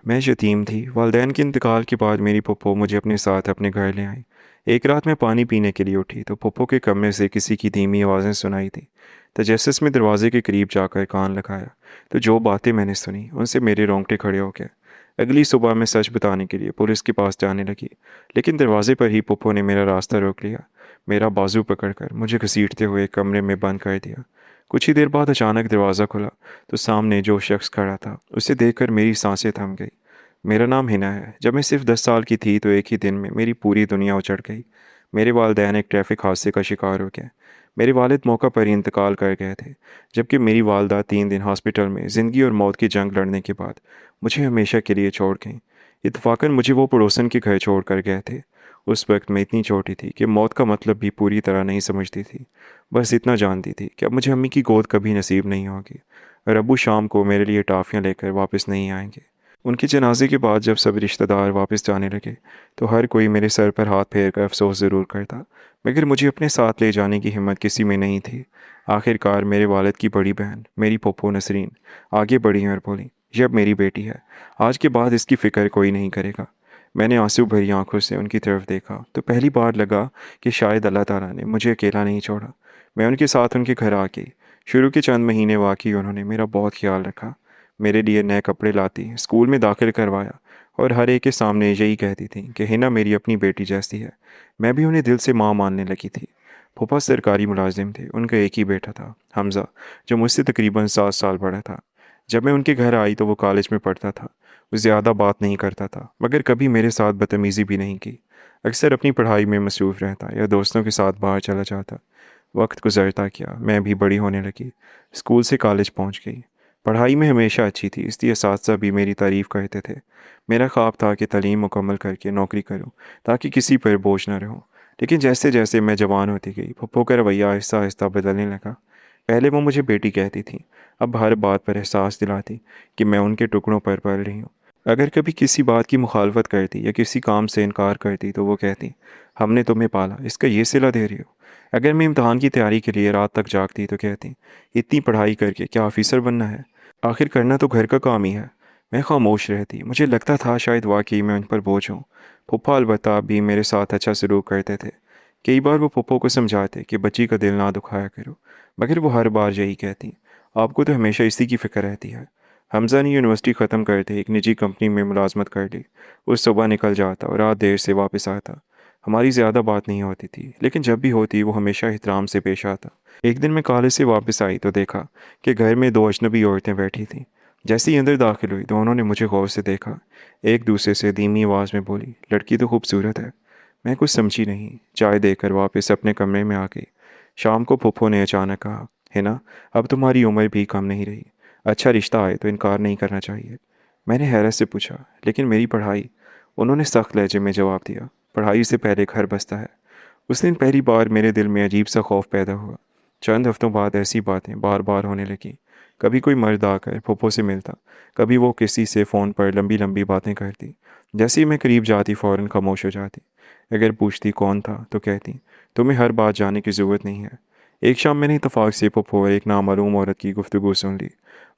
मैं यतीम थी। वालदैन के इंतकाल के बाद मेरी पप्पो मुझे अपने साथ अपने घर ले आई। एक रात मैं पानी पीने के लिए उठी तो पप्पो के कमरे से किसी की धीमी आवाज़ें सुनाई थी। तजस्सुस में दरवाजे के करीब जाकर कान लगाया तो जो बातें मैंने सुनी उनसे मेरे रोंगटे खड़े हो गए। अगली सुबह मैं सच बताने के लिए पुलिस के पास जाने लगी, लेकिन दरवाजे पर ही पप्पो ने मेरा रास्ता रोक लिया। मेरा बाजू पकड़कर मुझे घसीटते हुए कमरे में बंद कर दिया। कुछ ही देर बाद अचानक दरवाज़ा खुला तो सामने जो शख्स खड़ा था उसे देखकर मेरी सांसें थम गई। मेरा नाम हिना है। जब मैं सिर्फ 10 साल की थी तो एक ही दिन में मेरी पूरी दुनिया उजड़ गई। मेरे वालिदैन एक ट्रैफिक हादसे का शिकार हो गए। मेरे वालिद मौका पर ही इंतकाल कर गए थे, जबकि मेरी वालदा 3 दिन हॉस्पिटल में ज़िंदगी और मौत की जंग लड़ने के बाद मुझे हमेशा के लिए छोड़ गईं। इत्तफाकन मुझे वो पड़ोसन के घर छोड़ कर गए थे। उस वक्त मैं इतनी छोटी थी कि मौत का मतलब भी पूरी तरह नहीं समझती थी। बस इतना जानती थी कि अब मुझे अम्मी की गोद कभी नसीब नहीं होगी और अब्बू शाम को मेरे लिए टॉफ़ियाँ लेकर वापस नहीं आएंगे। उनके जनाजे के बाद जब सब रिश्तेदार वापस जाने लगे तो हर कोई मेरे सर पर हाथ फेर कर अफसोस ज़रूर करता, मगर मुझे अपने साथ ले जाने की हिम्मत किसी में नहीं थी। आखिरकार मेरे वालिद की बड़ी बहन मेरी पप्पो नसरीन आगे बढ़ी और बोली, ये अब मेरी बेटी है, आज के बाद इसकी फ़िक्र कोई नहीं करेगा। मैंने आंसू भरी आंखों से उनकी तरफ देखा तो पहली बार लगा कि शायद अल्लाह ताला ने मुझे अकेला नहीं छोड़ा। मैं उनके साथ उनके घर आ गई। शुरू के चंद महीने वाकई उन्होंने मेरा बहुत ख्याल रखा। मेरे लिए नए कपड़े लाती, स्कूल में दाखिल करवाया और हर एक के सामने यही कहती थी कि हिना मेरी अपनी बेटी जैसी है। मैं भी उन्हें दिल से माँ मानने लगी थी। फूफा सरकारी मुलाजिम थे। उनका एक ही बेटा था, हमज़ा, जो मुझसे तकरीबन 7 साल बड़ा था। जब मैं उनके घर आई तो वो कॉलेज में पढ़ता था। वो ज़्यादा बात नहीं करता था, मगर कभी मेरे साथ बदतमीज़ी भी नहीं की। अक्सर अपनी पढ़ाई में मसरूफ़ रहता या दोस्तों के साथ बाहर चला जाता। वक्त गुजरता गया, मैं भी बड़ी होने लगी। स्कूल से कॉलेज पहुंच गई। पढ़ाई में हमेशा अच्छी थी, इसलिए असातिज़ा भी मेरी तारीफ़ करते थे। मेरा ख्वाब था कि तालीम मुकम्मल करके नौकरी करूं, ताकि किसी पर बोझ न रहूं। लेकिन जैसे जैसे मैं जवान होती गई पप्पो का रवैया आहिस्ता आहिस्ता बदलने लगा। पहले वो मुझे बेटी कहती थी, अब हर बात पर एहसास दिलाती कि मैं उनके टुकड़ों पर पल रही हूँ। अगर कभी किसी बात की मुखालफत करती या किसी काम से इनकार करती तो वो कहती, हमने तुम्हें पाला, इसका ये सिला दे रही हो। अगर मैं इम्तहान की तैयारी के लिए रात तक जागती तो कहती, इतनी पढ़ाई करके क्या ऑफिसर बनना है, आखिर करना तो घर का काम ही है। मैं खामोश रहती। मुझे लगता था शायद वाकई मैं उन पर बोझ हूँ। पप्पा अलबत्ता भी मेरे साथ अच्छा सलूक करते थे। कई बार वो पप्पो को समझाते कि बच्ची का दिल ना दुखाया करो, मगर वो हर बार यही कहती, आपको तो हमेशा इसी की फ़िक्र रहती है। हमज़ा ने यूनिवर्सिटी ख़त्म करते एक निजी कंपनी में मुलाजमत कर ली। उस सुबह निकल जाता और रात देर से वापस आता। हमारी ज़्यादा बात नहीं होती थी, लेकिन जब भी होती वो हमेशा एहतराम से पेश आता। एक दिन मैं कॉलेज से वापस आई तो देखा कि घर में 2 अजनबी औरतें बैठी थीं। जैसे ही अंदर दाखिल हुई दोनों ने मुझे गौर से देखा। एक दूसरे से धीमी आवाज़ में बोली, लड़की तो खूबसूरत है। मैं कुछ समझी नहीं, चाय देकर वापस अपने कमरे में आ गई। शाम को फूफो ने अचानक कहा, है ना, अब तुम्हारी उम्र भी कम नहीं रही, अच्छा रिश्ता आए तो इनकार नहीं करना चाहिए। मैंने हैरत से पूछा, लेकिन मेरी पढ़ाई? उन्होंने सख्त लहजे में जवाब दिया, पढ़ाई से पहले घर बसता है। उस दिन पहली बार मेरे दिल में अजीब सा खौफ पैदा हुआ। चंद हफ्तों बाद ऐसी बातें बार बार होने लगीं। कभी कोई मर्द आकर फूफो से मिलता, कभी वो किसी से फ़ोन पर लंबी लंबी बातें करती। जैसे ही मैं करीब जाती फ़ौरन खामोश हो जाती। अगर पूछती कौन था तो कहती, तुम्हें हर बात जानने की ज़रूरत नहीं है। एक शाम मैंने इतफाक़ से फूफो और एक नामालूम औरत की गुफ्तगू सुन ली।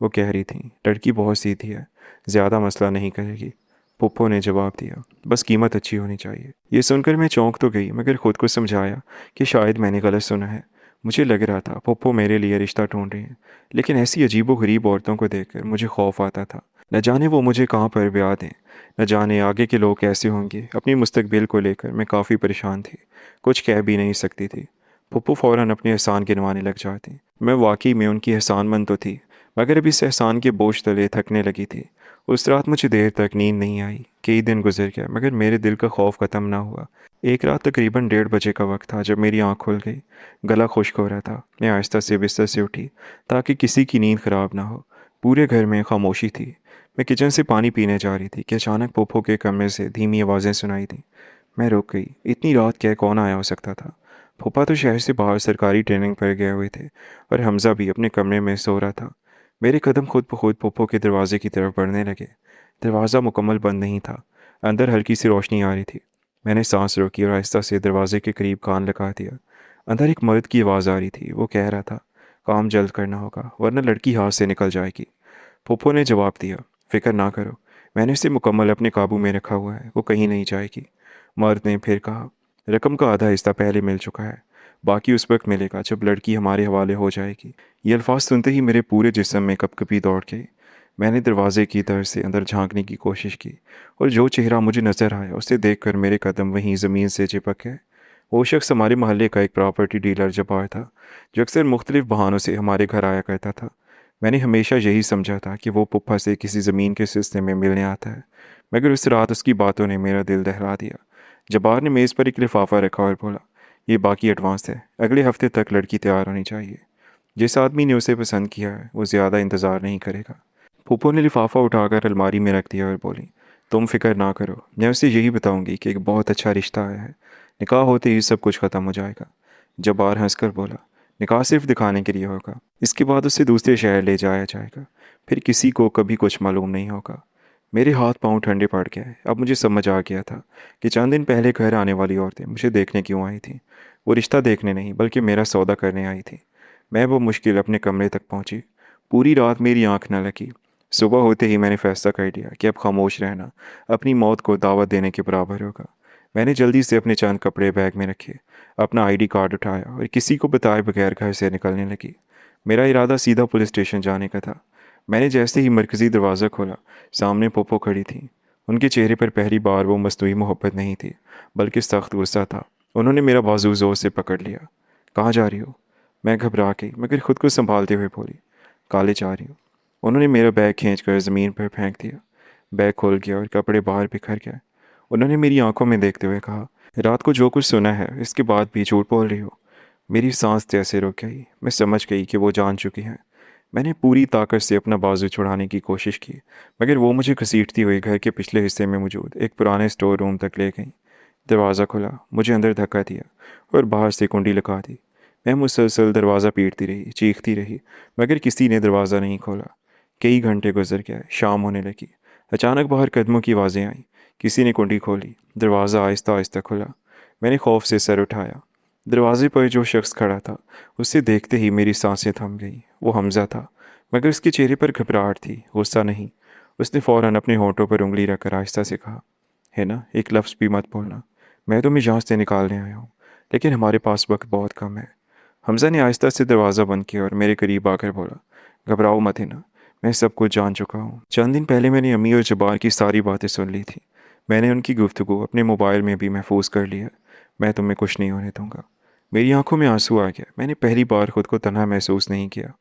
वो कह रही थी, लड़की बहुत सीधी है, ज़्यादा मसला नहीं करेगी। फूफो ने जवाब दिया, बस कीमत अच्छी होनी चाहिए। ये सुनकर मैं चौंक तो गई, मगर खुद को समझाया कि शायद मैंने गलत सुना है। मुझे लग रहा था फूफो मेरे लिए रिश्ता ढूंढ रही हैं, लेकिन ऐसी अजीबो गरीब औरतों को देखकर मुझे खौफ आता था। न जाने वो मुझे कहाँ पर ब्याह दें, न जाने आगे के लोग कैसे होंगे। अपनी मुस्तकबिल को लेकर मैं काफ़ी परेशान थी, कुछ कह भी नहीं सकती थी। पप्पू फ़ौरन अपने एहसान गिनवाने लग जाती। मैं वाकई में उनकी एहसानमंद तो थी, मगर अब इस एहसान के बोझ तले थकने लगी थी। उस रात मुझे देर तक नींद नहीं आई। कई दिन गुजर गया, मगर मेरे दिल का खौफ ख़त्म ना हुआ। एक रात तकरीबन 1:30 बजे का वक्त था जब मेरी आँख खुल गई। गला खुश्क हो रहा था। मैं आहिस्ता से बिस्तर से उठी ताकि किसी की नींद ख़राब ना हो। पूरे घर में खामोशी थी। मैं किचन से पानी पीने जा रही थी कि अचानक फूफो के कमरे से धीमी आवाज़ें सुनाई दी। मैं रुक गई। इतनी रात क्या कौन आया हो सकता था? फूफा तो शहर से बाहर सरकारी ट्रेनिंग पर गए हुए थे और हमज़ा भी अपने कमरे में सो रहा था। मेरे कदम खुद ब खुद फूफो के दरवाजे की तरफ बढ़ने लगे। दरवाज़ा मुकम्मल बंद नहीं था। अंदर हल्की सी रोशनी आ रही थी। मैंने सांस रोकी और आहिस्ता से दरवाजे के करीब कान लगा दिया। अंदर एक मर्द की आवाज़ आ रही थी। वो कह रहा था, काम जल्द करना होगा वरना लड़की हाथ से निकल जाएगी। फूफो ने जवाब दिया, फिक्र ना करो, मैंने उसे मुकम्मल अपने काबू में रखा हुआ है, वो कहीं नहीं जाएगी। मर्द ने फिर कहा, रकम का आधा हिस्सा पहले मिल चुका है, बाकी उस वक्त मिलेगा जब लड़की हमारे हवाले हो जाएगी। ये अल्फाज सुनते ही मेरे पूरे जिस्म में कपकपी दौड़ गई। मैंने दरवाजे की तरफ से अंदर झांकने की कोशिश की और जो चेहरा मुझे नज़र आया उसे देखकर मेरे कदम वहीं ज़मीन से चिपक गए। वो शख्स हमारे मोहल्ले का एक प्रॉपर्टी डीलर जब्बार था, जो अक्सर मुख्तलिफ बहानों से हमारे घर आया करता था। मैंने हमेशा यही समझा था कि वो पुप्पा से किसी ज़मीन के सिलसिले में मिलने आता है, मगर उस रात उसकी बातों ने मेरा दिल दहला दिया। जब्बार ने मेज़ पर एक लिफाफा रखा और बोला, ये बाकी एडवांस है, अगले हफ्ते तक लड़की तैयार होनी चाहिए। जिस आदमी ने उसे पसंद किया है वो ज़्यादा इंतज़ार नहीं करेगा। फूफो ने लिफाफा उठाकर अलमारी में रख दिया और बोली, तुम फिक्र ना करो, मैं उसे यही बताऊंगी कि एक बहुत अच्छा रिश्ता आया है, निकाह होते ही सब कुछ ख़त्म हो जाएगा। जब्बार हंसकर बोला, निकाह सिर्फ दिखाने के लिए होगा, इसके बाद उसे दूसरे शहर ले जाया जाएगा, फिर किसी को कभी कुछ मालूम नहीं होगा। मेरे हाथ पांव ठंडे पड़ गए। अब मुझे समझ आ गया था कि चंद दिन पहले घर आने वाली औरतें मुझे देखने क्यों आई थीं। वो रिश्ता देखने नहीं बल्कि मेरा सौदा करने आई थी। मैं वो मुश्किल अपने कमरे तक पहुंची। पूरी रात मेरी आंख न लगी। सुबह होते ही मैंने फैसला कर लिया कि अब खामोश रहना अपनी मौत को दावत देने के बराबर होगा। मैंने जल्दी से अपने चंद कपड़े बैग में रखे, अपना आईडी कार्ड उठाया और किसी को बताए बगैर घर से निकलने लगी। मेरा इरादा सीधा पुलिस स्टेशन जाने का था। मैंने जैसे ही मरकज़ी दरवाज़ा खोला, सामने पोपो खड़ी थी। उनके चेहरे पर पहली बार वो मस्तूई मोहब्बत नहीं थी, बल्कि सख्त गुस्सा था। उन्होंने मेरा बाजू जोर से पकड़ लिया। कहाँ जा रही हो? मैं घबरा गई मगर खुद को संभालते हुए बोली, कॉलेज जा रही हूँ। उन्होंने मेरा बैग खींचकर ज़मीन पर फेंक दिया। बैग खुल गया और कपड़े बाहर बिखर गए। उन्होंने मेरी आंखों में देखते हुए कहा, रात को जो कुछ सुना है इसके बाद भी झूठ बोल रही हो। मेरी सांस जैसे रुक गई। मैं समझ गई कि वो जान चुकी हैं। मैंने पूरी ताकत से अपना बाजू छुड़ाने की कोशिश की, मगर वो मुझे घसीटती हुई घर के पिछले हिस्से में मौजूद एक पुराने स्टोर रूम तक ले गई। दरवाज़ा खुला, मुझे अंदर धक्का दिया और बाहर से कुंडी लगा दी। मैं मुसलसल दरवाज़ा पीटती रही, चीखती रही, मगर किसी ने दरवाज़ा नहीं खोला। कई घंटे गुजर गए, शाम होने लगी। अचानक बाहर कदमों की आवाज़ें आईं। किसी ने कुंडी खोली। दरवाज़ा आहिस्ता आहिस्ता खुला। मैंने खौफ से सर उठाया। दरवाजे पर जो शख्स खड़ा था, उसे देखते ही मेरी सांसें थम गईं। वो हमज़ा था, मगर उसके चेहरे पर घबराहट थी, गुस्सा नहीं। उसने फ़ौरन अपने होठों पर उंगली रखकर आहिस्ता से कहा, है ना, एक लफ्ज़ भी मत बोलना। मैं तुम्हें यहाँ से निकालने आया हूँ, लेकिन हमारे पास वक्त बहुत कम है। हमज़ा ने आहिस्ता से दरवाज़ा बंद किया और मेरे करीब आकर बोला, घबराओ मत हिना, मैं सब कुछ जान चुका हूँ। चंद दिन पहले मैंने अम्मी और जब्बार की सारी बातें सुन ली थी। मैंने उनकी गुफ्तगू अपने मोबाइल में भी महफूज कर लिया। मैं तुम्हें कुछ नहीं होने दूंगा। मेरी आंखों में आंसू आ गया। मैंने पहली बार खुद को तन्हा महसूस नहीं किया।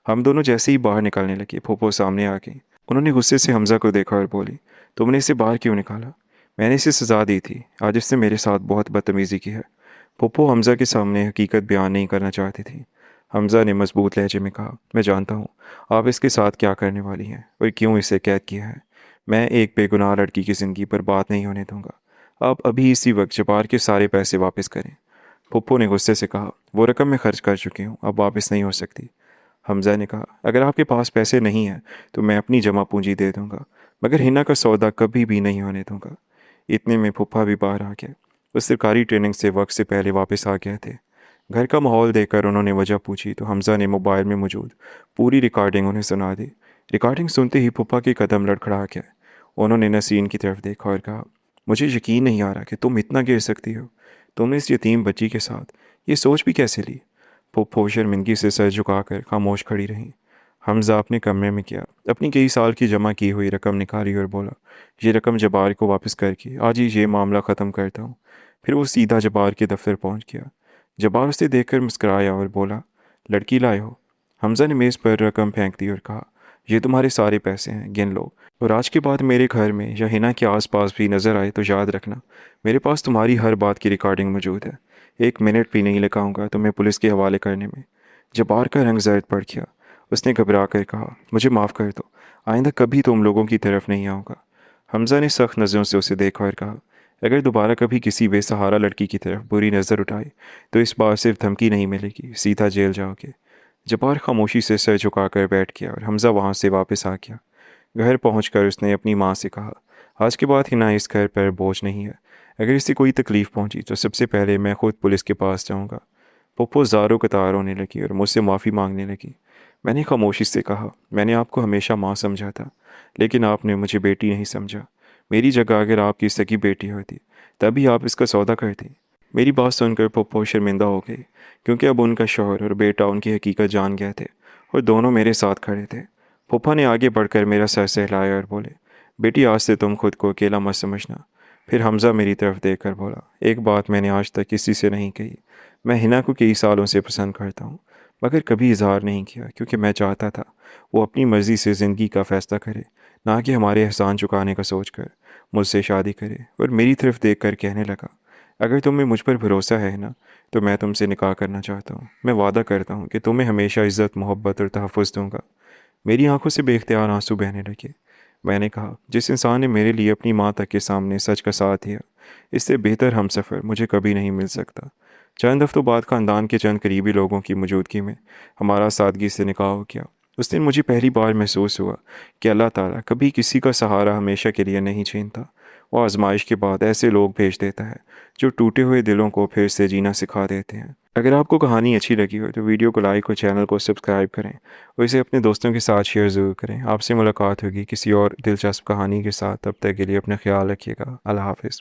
हम दोनों जैसे ही बाहर निकलने लगे, फूफो सामने आ गई। उन्होंने गुस्से से हमज़ा को देखा और बोली, तुमने इसे बाहर क्यों निकाला? मैंने इसे सज़ा दी थी, आज इसने मेरे साथ बहुत बदतमीज़ी की है। फूफो हमज़ा के सामने हकीकत बयान नहीं करना चाहती थी। हमज़ा ने मजबूत लहजे में कहा, मैं जानता हूँ आप इसके साथ क्या करने वाली हैं और क्यों इसे कैद किया है। मैं एक बेगुनाह लड़की की ज़िंदगी पर बात नहीं होने दूंगा। आप अभी इसी वक्त जबार के सारे पैसे वापस करें। पप्पू ने गुस्से से कहा, वो रकम मैं खर्च कर चुकी हूँ, अब वापस नहीं हो सकती। हमज़ा ने कहा, अगर आपके पास पैसे नहीं हैं तो मैं अपनी जमा पूंजी दे दूंगा, मगर हिना का सौदा कभी भी नहीं होने दूंगा। इतने में फूफा भी बाहर आ गया। वो सरकारी ट्रेनिंग से वक्त से पहले वापस आ गए थे। घर का माहौल देखकर उन्होंने वजह पूछी तो हमज़ा ने मोबाइल में मौजूद पूरी रिकॉर्डिंग उन्हें सुना दी। रिकॉर्डिंग सुनते ही फूफा के कदम लड़खड़ा गया। उन्होंने नसीन की तरफ देखा और कहा, मुझे यकीन नहीं आ रहा कि तुम इतना गिर सकती हो। तुमने इस यतीम बच्ची के साथ ये सोच भी कैसे ली? फूफो शर्मिंदगी से सर झुकाकर खामोश खड़ी रहीं। हमज़ा अपने कमरे में गया, अपनी कई साल की जमा की हुई रकम निकाली और बोला, ये रकम जबार को वापस करके आज ही ये मामला ख़त्म करता हूँ। फिर वो सीधा जबार के दफ्तर पहुँच गया। जबार उसे देखकर मुस्कराया और बोला, लड़की लाए हो? हमज़ा ने मेज़ पर रकम फेंक दी और कहा, ये तुम्हारे सारे पैसे हैं, गिन लो। और आज के बाद मेरे घर में या हिना के आसपास भी नज़र आए तो याद रखना, मेरे पास तुम्हारी हर बात की रिकॉर्डिंग मौजूद है। एक मिनट भी नहीं लगाऊंगा तुम्हें पुलिस के हवाले करने में। जबार का रंग जर्द पड़ गया। उसने घबरा कर कहा, मुझे माफ़ कर दो, आइंदा कभी तुम लोगों की तरफ नहीं आऊँगा। हमज़ा ने सख्त नज़रों से उसे देखा और कहा, अगर दोबारा कभी किसी बेसहारा लड़की की तरफ बुरी नज़र उठाए तो इस बार सिर्फ धमकी नहीं मिलेगी, सीधा जेल जाओगे। जबार खामोशी से सर झुकाकर बैठ गया और हमज़ा वहाँ से वापस आ गया। घर पहुंचकर उसने अपनी माँ से कहा, आज के बाद हिना इस घर पर बोझ नहीं है। अगर इसे कोई तकलीफ़ पहुंची तो सबसे पहले मैं खुद पुलिस के पास जाऊंगा। पप्पो ज़ारों कतार होने लगी और मुझसे माफ़ी मांगने लगी। मैंने खामोशी से कहा, मैंने आपको हमेशा माँ समझा था, लेकिन आपने मुझे बेटी नहीं समझा। मेरी जगह अगर आपकी सगी बेटी होती तभी आप इसका सौदा करती। मेरी बात सुनकर पप्पो शर्मिंदा हो गई, क्योंकि अब उनका शौहर और बेटा उनकी हकीकत जान गए थे और दोनों मेरे साथ खड़े थे। फूफा ने आगे बढ़कर मेरा सर सहलाया और बोले, बेटी आज से तुम खुद को अकेला मत समझना। फिर हमज़ा मेरी तरफ देखकर बोला, एक बात मैंने आज तक किसी से नहीं कही। मैं हिना को कई सालों से पसंद करता हूँ, मगर कभी इजहार नहीं किया, क्योंकि मैं चाहता था वो अपनी मर्ज़ी से ज़िंदगी का फ़ैसला करे, ना कि हमारे एहसान चुकाने का सोच कर मुझसे शादी करे। और मेरी तरफ देख कर कहने लगा, अगर तुम्हें मुझ पर भरोसा है ना, तो मैं तुमसे निकाह करना चाहता हूँ। मैं वादा करता हूँ कि तुम्हें हमेशा इज़्ज़त, मोहब्बत और तहफ़्फ़ुज़ दूंगा। मेरी आंखों से बेख्तियार आंसू बहने लगे। मैंने कहा, जिस इंसान ने मेरे लिए अपनी माँ तक के सामने सच का साथ दिया, इससे बेहतर हमसफ़र मुझे कभी नहीं मिल सकता। चंद हफ्तों बाद ख़ानदान के चंद करीबी लोगों की मौजूदगी में हमारा सादगी से निकाह हो गया। उस दिन मुझे पहली बार महसूस हुआ कि अल्लाह ताला कभी किसी का सहारा हमेशा के लिए नहीं छीनता। वो आजमाइश के बाद ऐसे लोग भेज देता है जो टूटे हुए दिलों को फिर से जीना सिखा देते हैं। अगर आपको कहानी अच्छी लगी हो तो वीडियो को लाइक और चैनल को सब्सक्राइब करें और इसे अपने दोस्तों के साथ शेयर ज़रूर करें। आपसे मुलाकात होगी किसी और दिलचस्प कहानी के साथ। तब तक के लिए अपना ख्याल रखिएगा। अल्लाह हाफ़िज़।